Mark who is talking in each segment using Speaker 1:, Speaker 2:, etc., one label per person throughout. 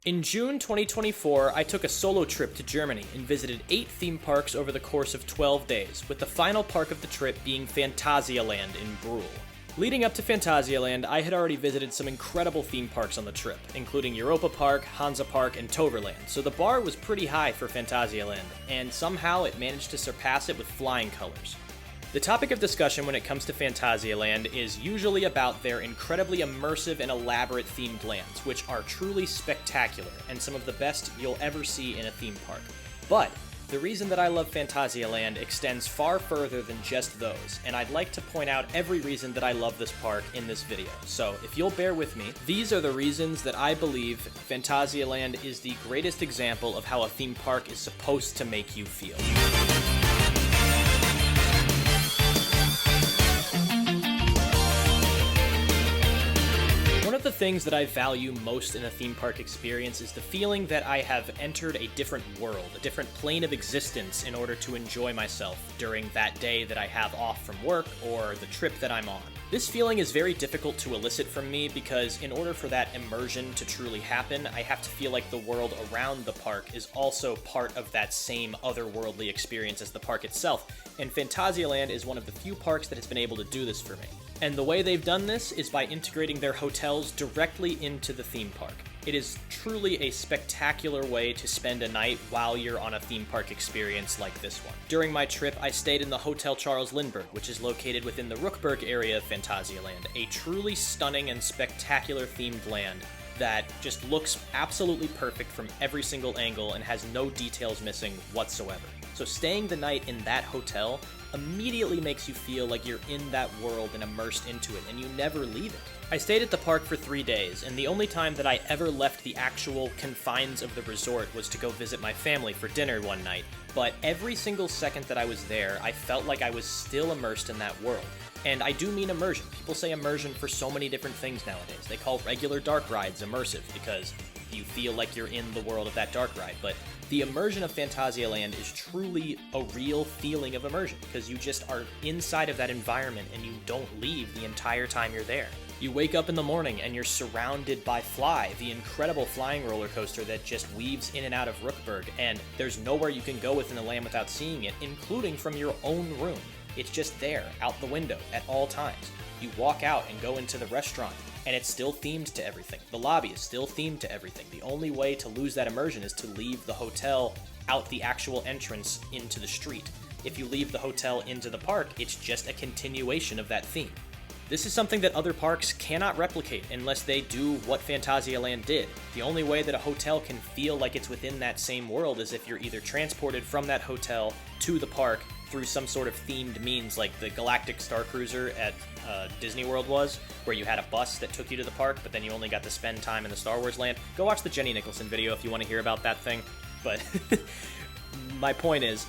Speaker 1: In June 2024, I took a solo trip to Germany and visited 8 theme parks over the course of 12 days, with the final park of the trip being Phantasialand in Brühl. Leading up to Phantasialand, I had already visited some incredible theme parks on the trip, including Europa Park, Hansa Park, and Toverland, so the bar was pretty high for Phantasialand, and somehow it managed to surpass it with flying colors. The topic of discussion when it comes to Phantasialand is usually about their incredibly immersive and elaborate themed lands, which are truly spectacular and some of the best you'll ever see in a theme park. But the reason that I love Phantasialand extends far further than just those, and I'd like to point out every reason that I love this park in this video. So if you'll bear with me, these are the reasons that I believe Phantasialand is the greatest example of how a theme park is supposed to make you feel. One of the things that I value most in a theme park experience is the feeling that I have entered a different world, a different plane of existence in order to enjoy myself during that day that I have off from work or the trip that I'm on. This feeling is very difficult to elicit from me because in order for that immersion to truly happen, I have to feel like the world around the park is also part of that same otherworldly experience as the park itself, and Phantasialand is one of the few parks that has been able to do this for me. And the way they've done this is by integrating their hotels directly into the theme park. It is truly a spectacular way to spend a night while you're on a theme park experience like this one. During my trip, I stayed in the Hotel Charles Lindbergh, which is located within the Rookburg area of Phantasialand, a truly stunning and spectacular themed land that just looks absolutely perfect from every single angle and has no details missing whatsoever. So staying the night in that hotel immediately makes you feel like you're in that world and immersed into it, and you never leave it. I stayed at the park for 3 days, and the only time that I ever left the actual confines of the resort was to go visit my family for dinner one night. But every single second that I was there, I felt like I was still immersed in that world. And I do mean immersion. People say immersion for so many different things nowadays. They call regular dark rides immersive because you feel like you're in the world of that dark ride. But the immersion of Phantasialand is truly a real feeling of immersion because you just are inside of that environment and you don't leave the entire time you're there. You wake up in the morning and you're surrounded by F.L.Y, the incredible flying roller coaster that just weaves in and out of Rookburg, and there's nowhere you can go within the land without seeing it, including from your own room. It's just there, out the window, at all times. You walk out and go into the restaurant, and it's still themed to everything. The lobby is still themed to everything. The only way to lose that immersion is to leave the hotel out the actual entrance into the street. If you leave the hotel into the park, it's just a continuation of that theme. This is something that other parks cannot replicate unless they do what Phantasialand did. The only way that a hotel can feel like it's within that same world is if you're either transported from that hotel to the park through some sort of themed means like the Galactic Star Cruiser at Disney World was, where you had a bus that took you to the park, but then you only got to spend time in the Star Wars land. Go watch the Jenny Nicholson video if you want to hear about that thing. But my point is,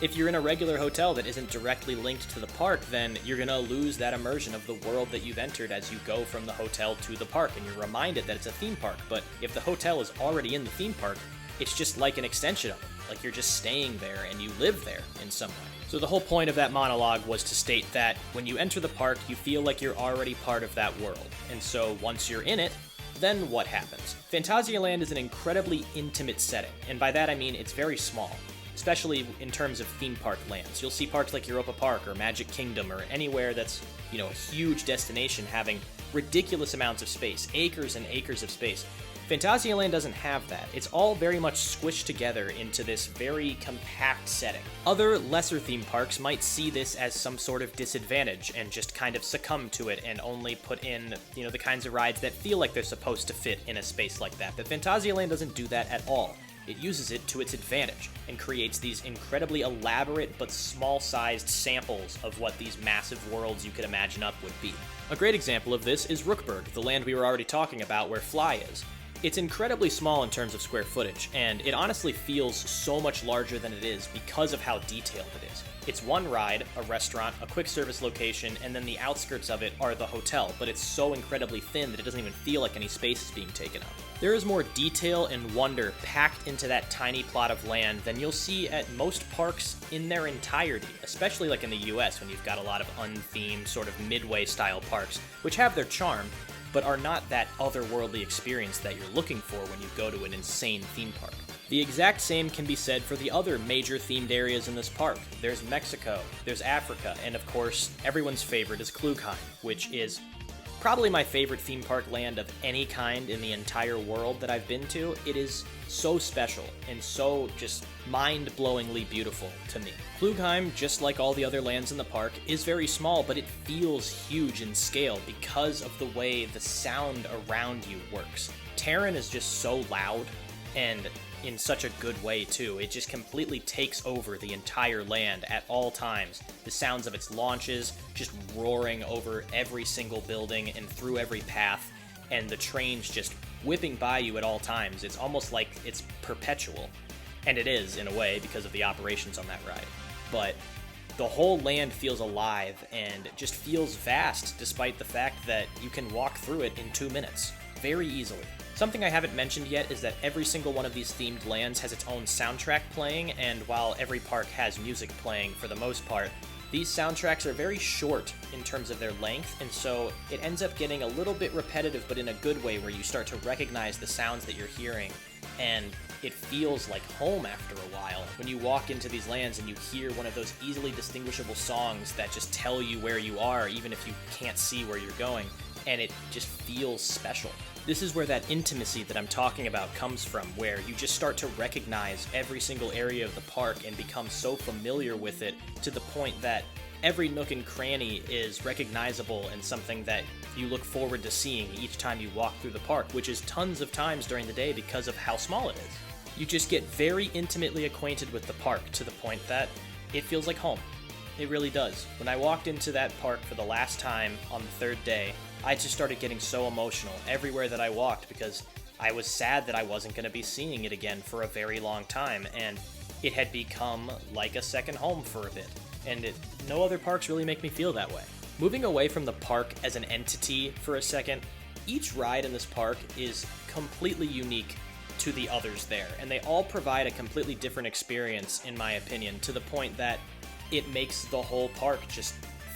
Speaker 1: if you're in a regular hotel that isn't directly linked to the park, then you're going to lose that immersion of the world that you've entered as you go from the hotel to the park, and you're reminded that it's a theme park. But if the hotel is already in the theme park, it's just like an extension of it. Like you're just staying there and you live there in some way. So the whole point of that monologue was to state that when you enter the park, you feel like you're already part of that world. And so once you're in it, then what happens? Phantasialand is an incredibly intimate setting, and by that I mean it's very small, especially in terms of theme park lands. You'll see parks like Europa Park or Magic Kingdom or anywhere that's, a huge destination having ridiculous amounts of space, acres and acres of space. Phantasialand doesn't have that. It's all very much squished together into this very compact setting. Other lesser theme parks might see this as some sort of disadvantage and just kind of succumb to it and only put in, the kinds of rides that feel like they're supposed to fit in a space like that. But Phantasialand doesn't do that at all. It uses it to its advantage and creates these incredibly elaborate but small-sized samples of what these massive worlds you could imagine up would be. A great example of this is Rookburg, the land we were already talking about where F.L.Y is. It's incredibly small in terms of square footage, and it honestly feels so much larger than it is because of how detailed it is. It's one ride, a restaurant, a quick service location, and then the outskirts of it are the hotel, but it's so incredibly thin that it doesn't even feel like any space is being taken up. There is more detail and wonder packed into that tiny plot of land than you'll see at most parks in their entirety, especially like in the US when you've got a lot of unthemed, sort of midway style parks, which have their charm. but are not that otherworldly experience that you're looking for when you go to an insane theme park. The exact same can be said for the other major themed areas in this park. There's Mexico, there's Africa, and of course, everyone's favorite is Klugheim, which is probably my favorite theme park land of any kind in the entire world that I've been to. It is so special and so just mind-blowingly beautiful to me. Klugheim, just like all the other lands in the park, is very small, but it feels huge in scale because of the way the sound around you works. Terran is just so loud, and in such a good way too. It just completely takes over the entire land at all times. The sounds of its launches just roaring over every single building and through every path, and the trains just whipping by you at all times. It's almost like it's perpetual. And it is, in a way, because of the operations on that ride. But the whole land feels alive and just feels vast, despite the fact that you can walk through it in 2 minutes, very easily. Something I haven't mentioned yet is that every single one of these themed lands has its own soundtrack playing, and while every park has music playing for the most part, these soundtracks are very short in terms of their length, and so it ends up getting a little bit repetitive, but in a good way, where you start to recognize the sounds that you're hearing, and it feels like home after a while. When you walk into these lands and you hear one of those easily distinguishable songs that just tell you where you are, even if you can't see where you're going, and it just feels special. This is where that intimacy that I'm talking about comes from, where you just start to recognize every single area of the park and become so familiar with it to the point that every nook and cranny is recognizable and something that you look forward to seeing each time you walk through the park, which is tons of times during the day because of how small it is. You just get very intimately acquainted with the park to the point that it feels like home. It really does. When I walked into that park for the last time on the 3rd day, I just started getting so emotional everywhere that I walked because I was sad that I wasn't going to be seeing it again for a very long time, and it had become like a second home for a bit, and no other parks really make me feel that way. Moving away from the park as an entity for a second, each ride in this park is completely unique to the others there, and they all provide a completely different experience, in my opinion, to the point that it makes the whole park just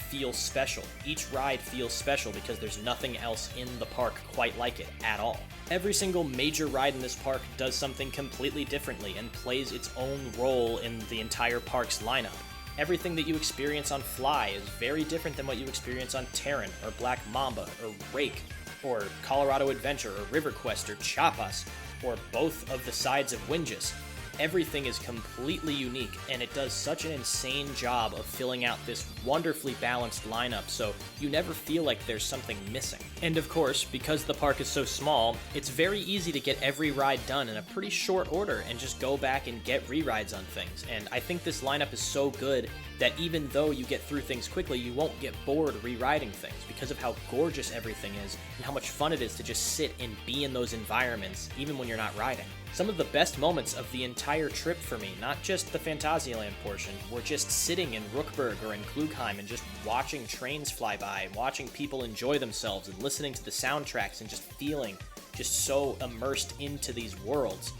Speaker 1: feel special. Each ride feels special because there's nothing else in the park quite like it at all. Every single major ride in this park does something completely differently and plays its own role in the entire park's lineup. Everything that you experience on F.L.Y. is very different than what you experience on Terran, or Black Mamba, or Rake, or Colorado Adventure, or River Quest, or Chiapas, or both of the sides of Windjas. Everything is completely unique, and it does such an insane job of filling out this wonderfully balanced lineup, so you never feel like there's something missing. And of course, because the park is so small, it's very easy to get every ride done in a pretty short order and just go back and get re-rides on things. And I think this lineup is so good that even though you get through things quickly, you won't get bored re-riding things because of how gorgeous everything is and how much fun it is to just sit and be in those environments, even when you're not riding. Some of the best moments of the entire trip for me, not just the Phantasialand portion, were just sitting in Rookburg or in Klugheim and just watching trains fly by and watching people enjoy themselves and listening to the soundtracks and just feeling just so immersed into these worlds.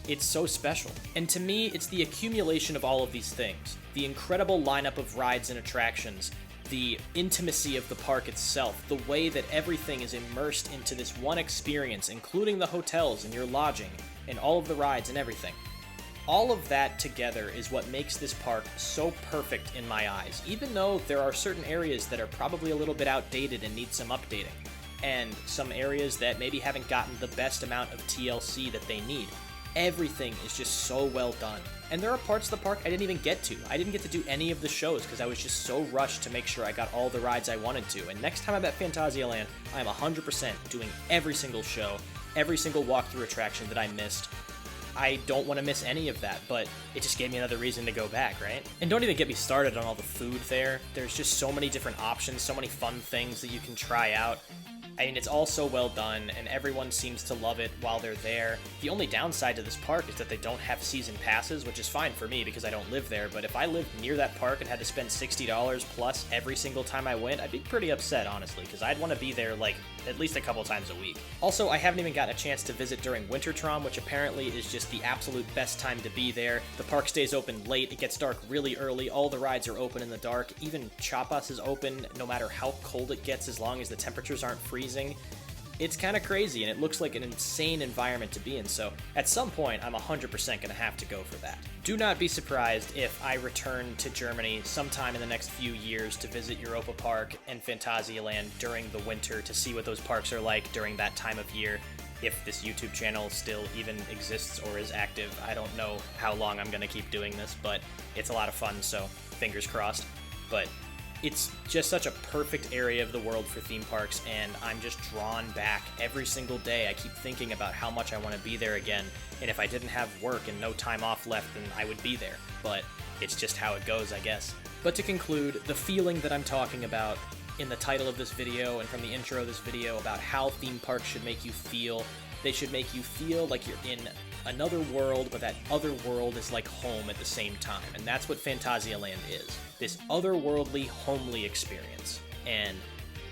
Speaker 1: It's so special. And to me, it's the accumulation of all of these things. The incredible lineup of rides and attractions, the intimacy of the park itself, the way that everything is immersed into this one experience, including the hotels and your lodging, and all of the rides and everything. All of that together is what makes this park so perfect in my eyes, even though there are certain areas that are probably a little bit outdated and need some updating, and some areas that maybe haven't gotten the best amount of TLC that they need. Everything is just so well done. And there are parts of the park I didn't even get to. I didn't get to do any of the shows because I was just so rushed to make sure I got all the rides I wanted to. And next time I'm at Phantasialand, I'm 100% doing every single show, every single walkthrough attraction that I missed. I don't want to miss any of that, but it just gave me another reason to go back, right? And don't even get me started on all the food there. There's just so many different options, so many fun things that you can try out. I mean, it's all so well done, and everyone seems to love it while they're there. The only downside to this park is that they don't have season passes, which is fine for me because I don't live there, but if I lived near that park and had to spend $60 plus every single time I went, I'd be pretty upset, honestly, because I'd want to be there, like, at least a couple times a week. Also, I haven't even gotten a chance to visit during Wintertrom, which apparently is just the absolute best time to be there. The park stays open late, it gets dark really early, all the rides are open in the dark, even Chiapas is open no matter how cold it gets as long as the temperatures aren't freezing. it's kind of crazy, and it looks like an insane environment to be in, so at some point, I'm 100% going to have to go for that. Do not be surprised if I return to Germany sometime in the next few years to visit Europa Park and Phantasialand during the winter to see what those parks are like during that time of year. If this YouTube channel still even exists or is active, I don't know how long I'm going to keep doing this, but it's a lot of fun, so fingers crossed. But it's just such a perfect area of the world for theme parks, and I'm just drawn back every single day. I keep thinking about how much I want to be there again, and if I didn't have work and no time off left, then I would be there. But it's just how it goes, I guess. But to conclude, the feeling that I'm talking about in the title of this video and from the intro of this video about how theme parks should make you feel, they should make you feel like you're in another world, but that other world is like home at the same time. And that's what Phantasialand is. This otherworldly, homely experience. And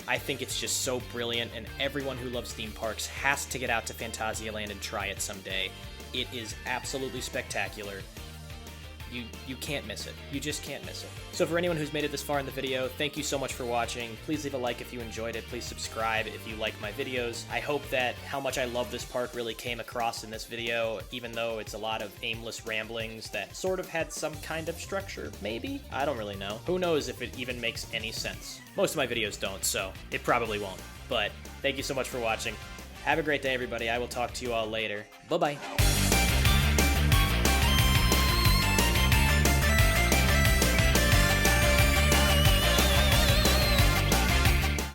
Speaker 1: I think it's just so brilliant, and everyone who loves theme parks has to get out to Phantasialand and try it someday. It is absolutely spectacular. You can't miss it. You just can't miss it. So for anyone who's made it this far in the video, thank you so much for watching. Please leave a like if you enjoyed it. Please subscribe if you like my videos. I hope that how much I love this park really came across in this video, even though it's a lot of aimless ramblings that sort of had some kind of structure, maybe? I don't really know. Who knows if it even makes any sense? Most of my videos don't, so it probably won't. But thank you so much for watching. Have a great day, everybody. I will talk to you all later. Bye-bye.